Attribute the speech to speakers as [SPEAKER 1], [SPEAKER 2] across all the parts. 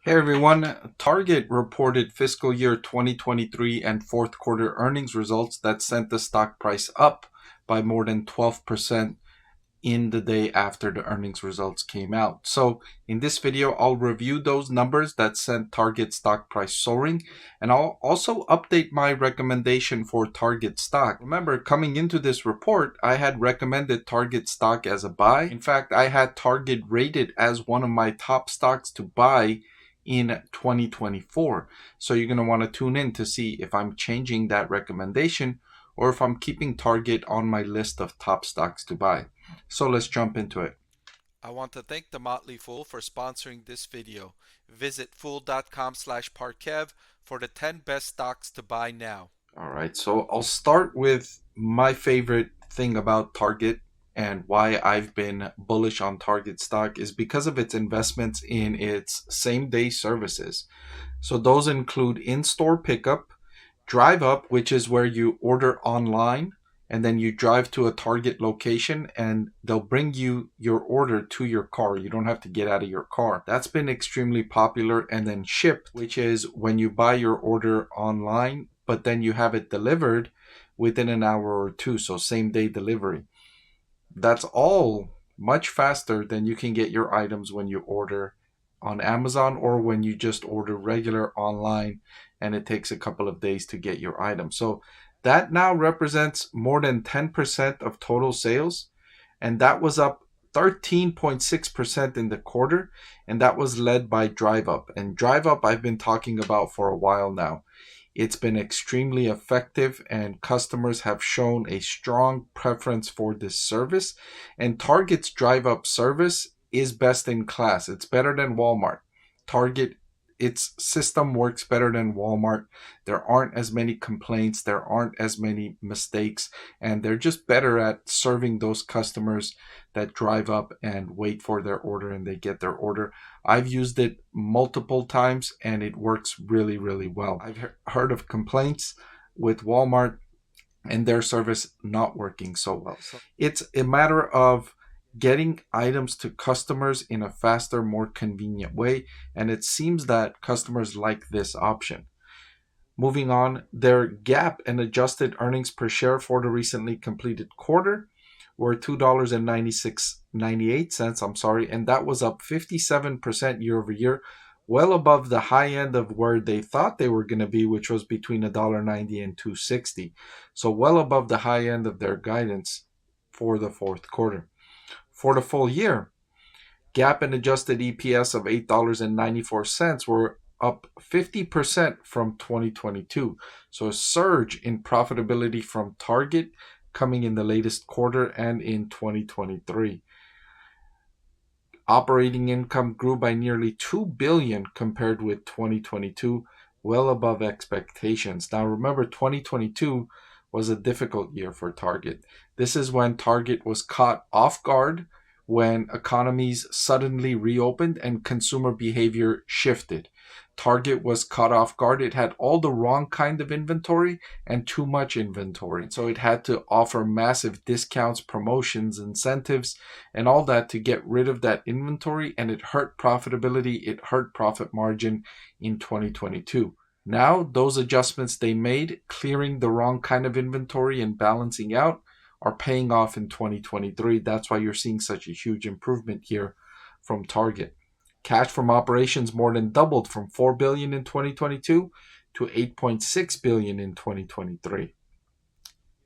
[SPEAKER 1] Hey everyone, Target reported fiscal year 2023 and fourth quarter earnings results that sent the stock price up by more than 12% in the day after the earnings results came out. So in this video, I'll review those numbers that sent Target stock price soaring, and I'll also update my recommendation for Target stock. Remember, coming into this report, I had recommended Target stock as a buy. In fact, I had Target rated as one of my top stocks to buy in 2024. So you're going to want to tune in to see if I'm changing that recommendation or if I'm keeping Target on my list of top stocks to buy. So let's jump into it.
[SPEAKER 2] I want to thank the Motley Fool for sponsoring this video. Visit fool.com/Parkev for the 10 best stocks to buy now.
[SPEAKER 1] All right, so I'll start with my favorite thing about Target and why I've been bullish on Target stock is because of its investments in its same-day services. So those include in-store pickup, drive up, which is where you order online and then you drive to a Target location and they'll bring you your order to your car. You don't have to get out of your car. That's been extremely popular. And then ship, which is when you buy your order online, but then you have it delivered within an hour or two. So same day delivery. That's all much faster than you can get your items when you order on Amazon or when you just order regular online and it takes a couple of days to get your item. So that now represents more than 10% of total sales, and that was up 13.6% in the quarter, and that was led by Drive Up. And Drive Up I've been talking about for a while now. It's been extremely effective and customers have shown a strong preference for this service. And Target's Drive Up service is best in class. It's better than Walmart. Target, its system works better than Walmart. There aren't as many complaints, there aren't as many mistakes, and they're just better at serving those customers that drive up and wait for their order and they get their order. I've used it multiple times and it works really, really well. I've heard of complaints with Walmart and their service not working so well. It's a matter of getting items to customers in a faster, more convenient way, and it seems that customers like this option. Moving on, their GAAP and adjusted earnings per share for the recently completed quarter were $2.98, and that was up 57% year over year, well above the high end of where they thought they were going to be, which was between $1.90 and $2.60. So well above the high end of their guidance for the fourth quarter. For the full year, GAAP and adjusted EPS of $8.94 were up 50% from 2022. So a surge in profitability from Target coming in the latest quarter and in 2023. Operating income grew by nearly $2 billion compared with 2022, well above expectations. Now remember, 2022 was a difficult year for Target. This is when Target was caught off guard when economies suddenly reopened and consumer behavior shifted. Target was caught off guard. It had all the wrong kind of inventory and too much inventory. So it had to offer massive discounts, promotions, incentives, and all that to get rid of that inventory, and it hurt profitability, it hurt profit margin in 2022. Now, those adjustments they made, clearing the wrong kind of inventory and balancing out, are paying off in 2023. That's why you're seeing such a huge improvement here from Target. Cash from operations more than doubled from $4 billion in 2022 to $8.6 billion in 2023.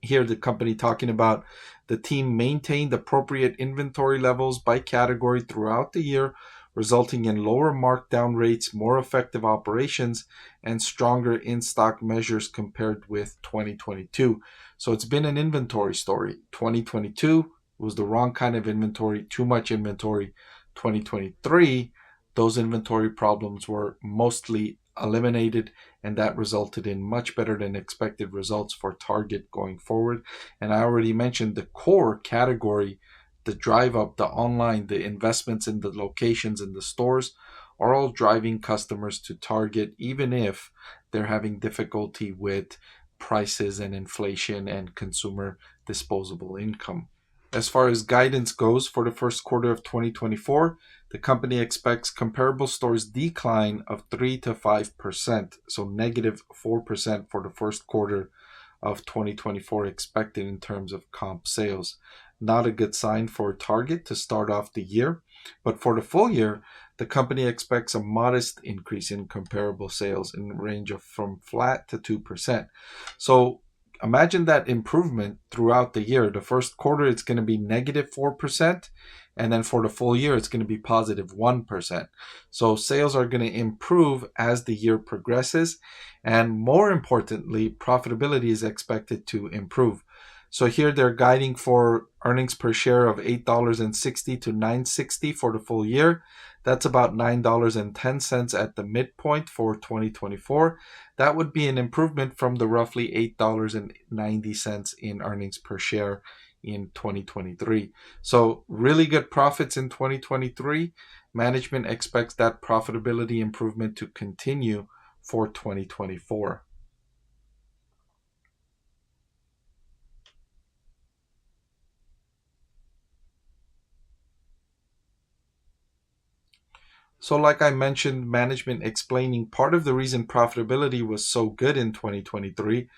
[SPEAKER 1] Here, the company talking about the team maintained appropriate inventory levels by category throughout the year, resulting in lower markdown rates, more effective operations, and stronger in-stock measures compared with 2022. So it's been an inventory story. 2022 was the wrong kind of inventory, too much inventory. 2023, those inventory problems were mostly eliminated, and that resulted in much better than expected results for Target going forward. And I already mentioned the core category, the drive up, the online, the investments in the locations in the stores are all driving customers to Target, even if they're having difficulty with prices and inflation and consumer disposable income. As far as guidance goes for the first quarter of 2024, The company expects comparable stores decline of 3 to 5%, so negative 4% for the first quarter of 2024 expected in terms of comp sales. Not a good sign for Target to start off the year, but for the full year, the company expects a modest increase in comparable sales in the range of from flat to 2%. So imagine that improvement throughout the year. The first quarter, it's going to be negative 4%. And then for the full year, it's going to be positive 1%. So sales are going to improve as the year progresses. And more importantly, profitability is expected to improve. So here they're guiding for earnings per share of $8.60 to $9.60 for the full year. That's about $9.10 at the midpoint for 2024. That would be an improvement from the roughly $8.90 in earnings per share in 2023. So really good profits in 2023. Management expects that profitability improvement to continue for 2024. So like I mentioned, management explaining part of the reason profitability was so good in 2023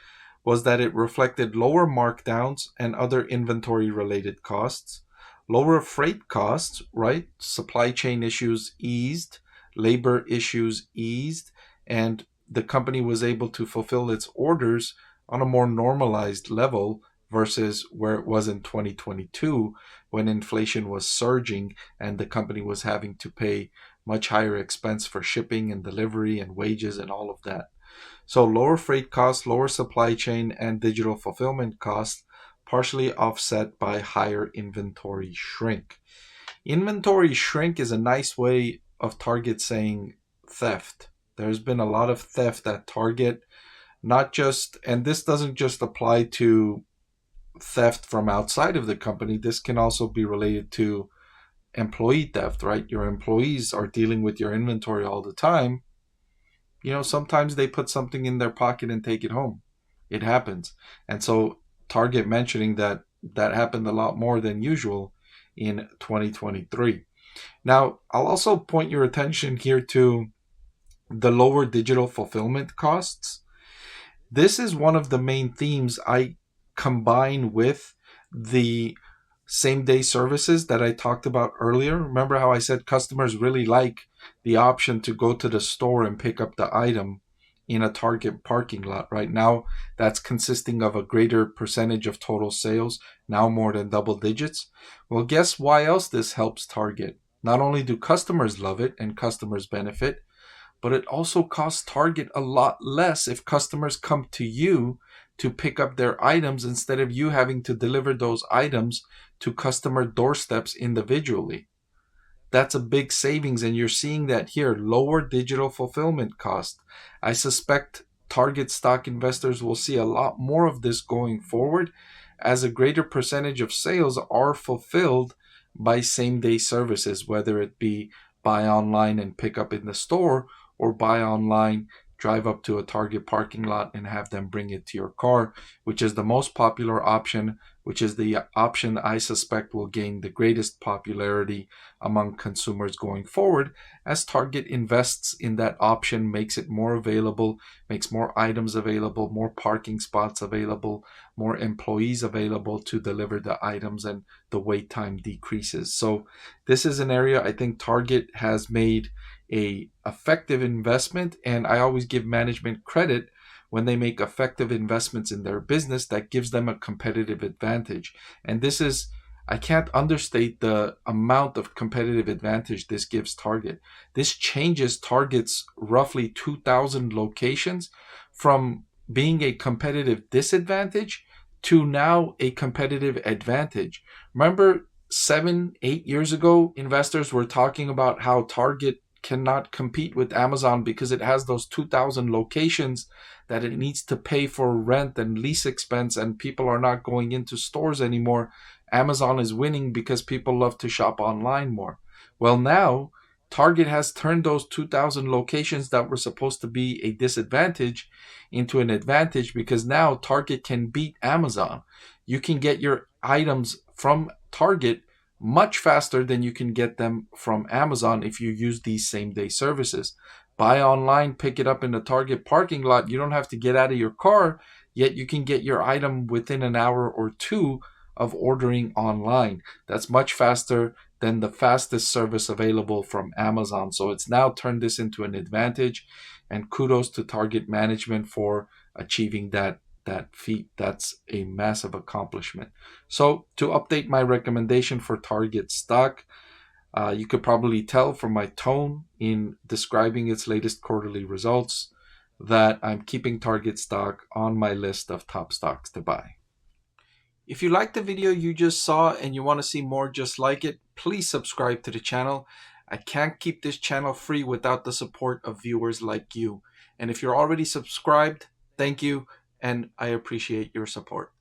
[SPEAKER 1] was that it reflected lower markdowns and other inventory related costs, lower freight costs, right? Supply chain issues eased, labor issues eased, and the company was able to fulfill its orders on a more normalized level versus where it was in 2022 when inflation was surging and the company was having to pay much higher expense for shipping and delivery and wages and all of that. So lower freight costs, lower supply chain and digital fulfillment costs, partially offset by higher inventory shrink. Inventory shrink is a nice way of Target saying theft. There's been a lot of theft at Target, not just, and this doesn't just apply to theft from outside of the company. This can also be related to employee theft, right? Your employees are dealing with your inventory all the time. Sometimes they put something in their pocket and take it home. It happens. And so Target mentioning that happened a lot more than usual in 2023. Now, I'll also point your attention here to the lower digital fulfillment costs. This is one of the main themes I combine with the same day services that I talked about earlier. Remember how I said customers really like the option to go to the store and pick up the item in a Target parking lot. Right now, that's consisting of a greater percentage of total sales, now more than double digits. Well, guess why else this helps Target? Not only do customers love it and customers benefit, but it also costs Target a lot less if customers come to you to pick up their items instead of you having to deliver those items to customer doorsteps individually. That's a big savings, and you're seeing that here, lower digital fulfillment cost. I suspect Target stock investors will see a lot more of this going forward as a greater percentage of sales are fulfilled by same-day services, whether it be buy online and pick up in the store or buy online, drive up to a Target parking lot and have them bring it to your car, which is the most popular option, which is the option I suspect will gain the greatest popularity among consumers going forward as Target invests in that option, makes it more available, makes more items available, more parking spots available, more employees available to deliver the items, and the wait time decreases. So this is an area I think Target has made a effective investment, and I always give management credit when they make effective investments in their business that gives them a competitive advantage. And this is, I can't understate the amount of competitive advantage this gives Target. This changes Target's roughly 2,000 locations from being a competitive disadvantage to now a competitive advantage. Remember 7-8 years ago, investors were talking about how Target cannot compete with Amazon because it has those 2,000 locations that it needs to pay for rent and lease expense, and people are not going into stores anymore. Amazon is winning because people love to shop online more. Well, now Target has turned those 2,000 locations that were supposed to be a disadvantage into an advantage, because now Target can beat Amazon. You can get your items from Target much faster than you can get them from Amazon if you use these same day services. Buy online, pick it up in the Target parking lot. You don't have to get out of your car, yet you can get your item within an hour or two of ordering online. That's much faster than the fastest service available from Amazon. So it's now turned this into an advantage, and kudos to Target management for achieving that feat. That's a massive accomplishment. So to update my recommendation for Target stock, you could probably tell from my tone in describing its latest quarterly results that I'm keeping Target stock on my list of top stocks to buy. If you liked the video you just saw and you want to see more just like it, please subscribe to the channel. I can't keep this channel free without the support of viewers like you. And if you're already subscribed, thank you, and I appreciate your support.